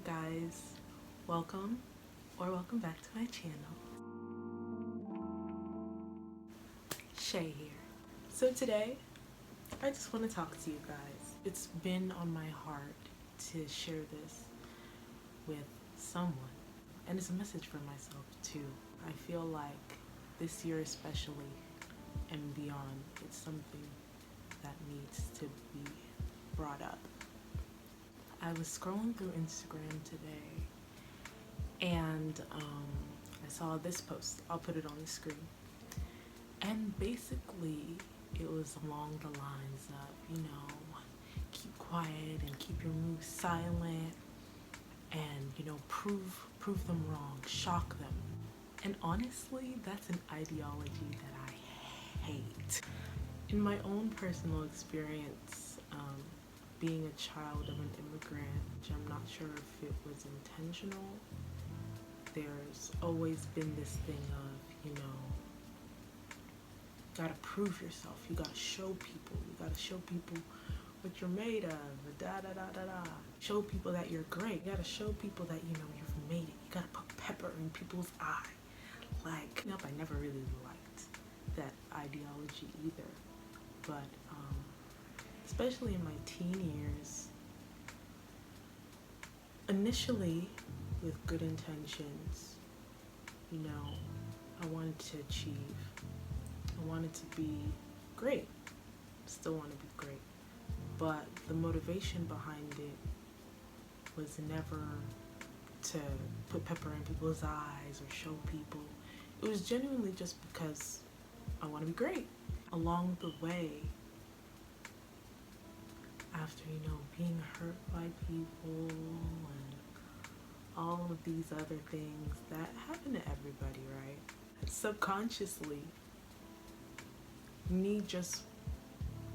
Hey guys, welcome welcome back to my channel. Shay here. So today, I just want to talk to you guys. It's been on my heart to share this with someone, and it's a message for myself too. I feel like this year especially and beyond, it's something that needs to be brought up. I was scrolling through Instagram today and I saw this post. I'll put it on the screen. And basically, it was along the lines of, keep quiet and keep your moves silent and, prove them wrong, shock them. And honestly, that's an ideology that I hate. In my own personal experience, being a child of an immigrant, which I'm not sure if it was intentional, there's always been this thing of, you gotta prove yourself. You gotta show people. You gotta show people what you're made of. Da da da da da. Show people that you're great. You gotta show people that you've made it. You gotta put pepper in people's eye. Like, I never really liked that ideology either. But especially in my teen years, initially with good intentions, I wanted to achieve. I wanted to be great. Still want to be great. But the motivation behind it was never to put pepper in people's eyes or show people. It was genuinely just because I want to be great. Along the way, after, being hurt by people and all of these other things that happen to everybody, right? Subconsciously, me just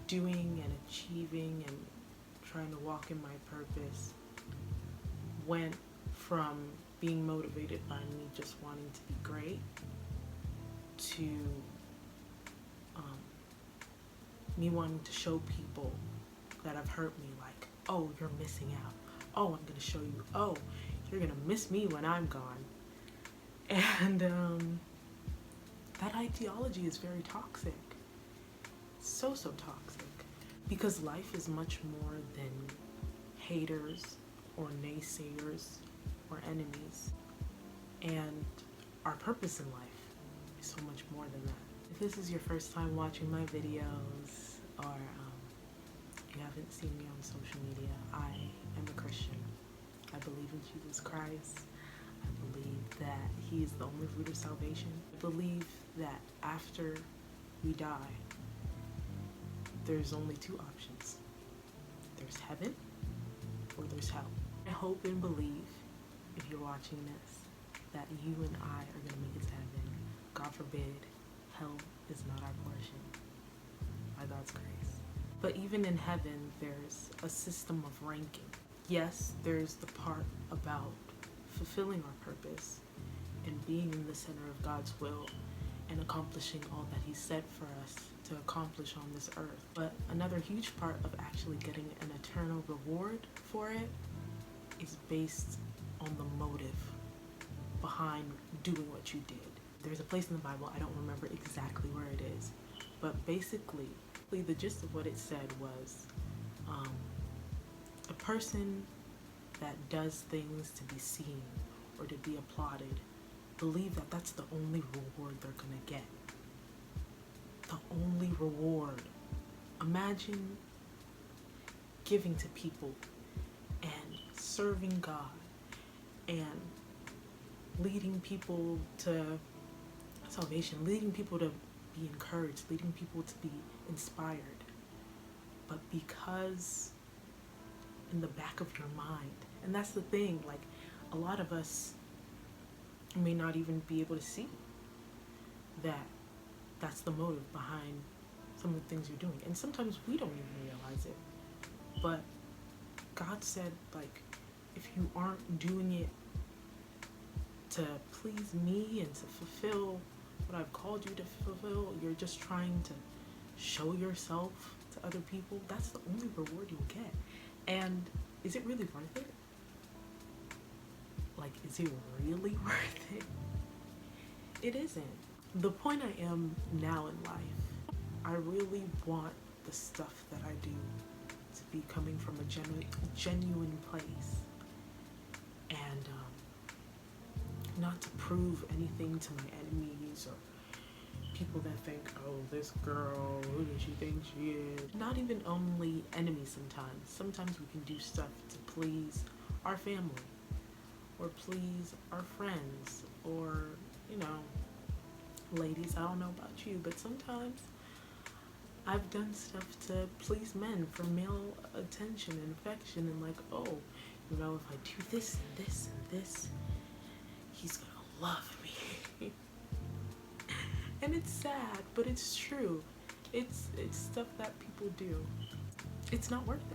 doing and achieving and trying to walk in my purpose went from being motivated by me just wanting to be great to me wanting to show people that have hurt me, like, oh, you're missing out. Oh, I'm going to show you. Oh, you're going to miss me when I'm gone. And that ideology is very toxic. So toxic. Because life is much more than haters or naysayers or enemies. And our purpose in life is so much more than that. If this is your first time watching my videos or you haven't seen me on social media, I am a Christian. I believe in Jesus Christ. I believe that He is the only root of salvation. I believe that after we die, there's only two options. There's heaven or there's hell. I hope and believe, if you're watching this, that you and I are going to make it to heaven. God forbid, hell is not our portion, by God's grace. But even in heaven, there's a system of ranking. Yes, there's the part about fulfilling our purpose and being in the center of God's will and accomplishing all that He set for us to accomplish on this earth. But another huge part of actually getting an eternal reward for it is based on the motive behind doing what you did. There's a place in the Bible, I don't remember exactly where it is, but basically the gist of what it said was a person that does things to be seen or to be applauded believe that that's the only reward they're gonna get. The only reward. Imagine giving to people and serving God and leading people to salvation, leading people to be encouraged, leading people to be inspired. But because in the back of your mind, and that's the thing, like, a lot of us may not even be able to see that that's the motive behind some of the things you're doing. And sometimes we don't even realize it. But God said, like, if you aren't doing it to please me and to fulfill what I've called you to fulfill, you're just trying to show yourself to other people, that's the only reward you'll get. And is it really worth it? Like, is it really worth it? It isn't. The point I am now in life, I really want the stuff that I do to be coming from a genuine place, and not to prove anything to my enemies or people that think, oh, this girl, who does she think she is? Not even only enemies sometimes. Sometimes we can do stuff to please our family or please our friends or, you know, ladies, I don't know about you, but sometimes I've done stuff to please men for male attention and affection and like, oh, you know, if I do this and this and this, he's gonna love me. And it's sad, but it's true. It's stuff that people do. It's not worth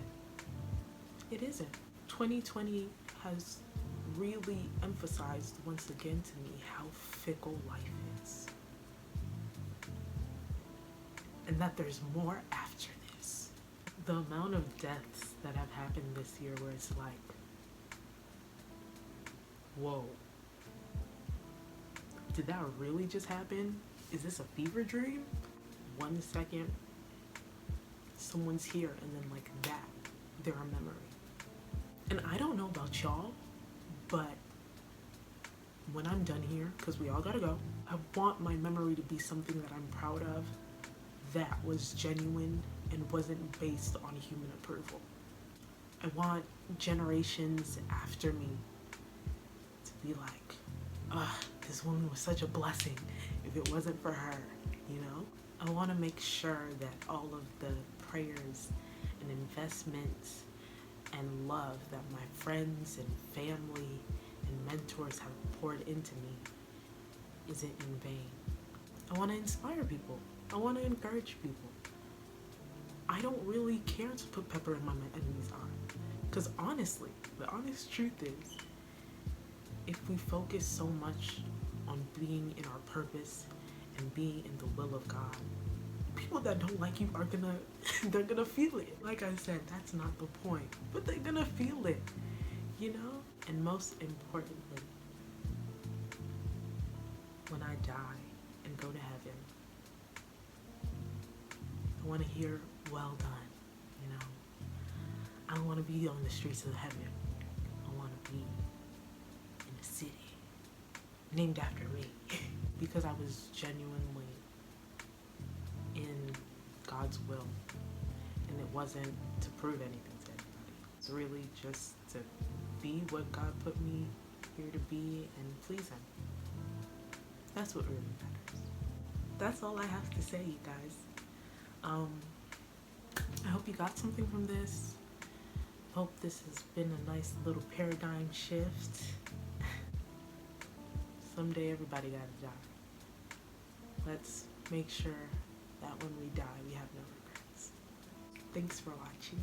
it. It isn't. 2020 has really emphasized once again to me how fickle life is. And that there's more after this. The amount of deaths that have happened this year where it's like, whoa. Did that really just happen? Is this a fever dream? 1 second, someone's here, and then like that, they're a memory. And I don't know about y'all, but when I'm done here, because we all gotta go, I want my memory to be something that I'm proud of, that was genuine and wasn't based on human approval. I want generations after me to be like, this woman was such a blessing if it wasn't for her, you know? I want to make sure that all of the prayers and investments and love that my friends and family and mentors have poured into me isn't in vain. I want to inspire people. I want to encourage people. I don't really care to put pepper in my enemy's eye. Because honestly, the honest truth is, if we focus so much on being in our purpose and being in the will of God, people that don't like you are they're gonna feel it. Like I said, that's not the point, but they're gonna feel it, you know? And most importantly, when I die and go to heaven, I want to hear, well done, you know? I don't want to be on the streets of heaven. I want to be in a city named after me because I was genuinely in God's will, and it wasn't to prove anything to anybody. It's really just to be what God put me here to be and please him. That's what really matters. That's all I have to say, you guys. I hope you got something from this. Hope this has been a nice little paradigm shift. Someday everybody gotta die. Let's make sure that when we die, we have no regrets. Thanks for watching.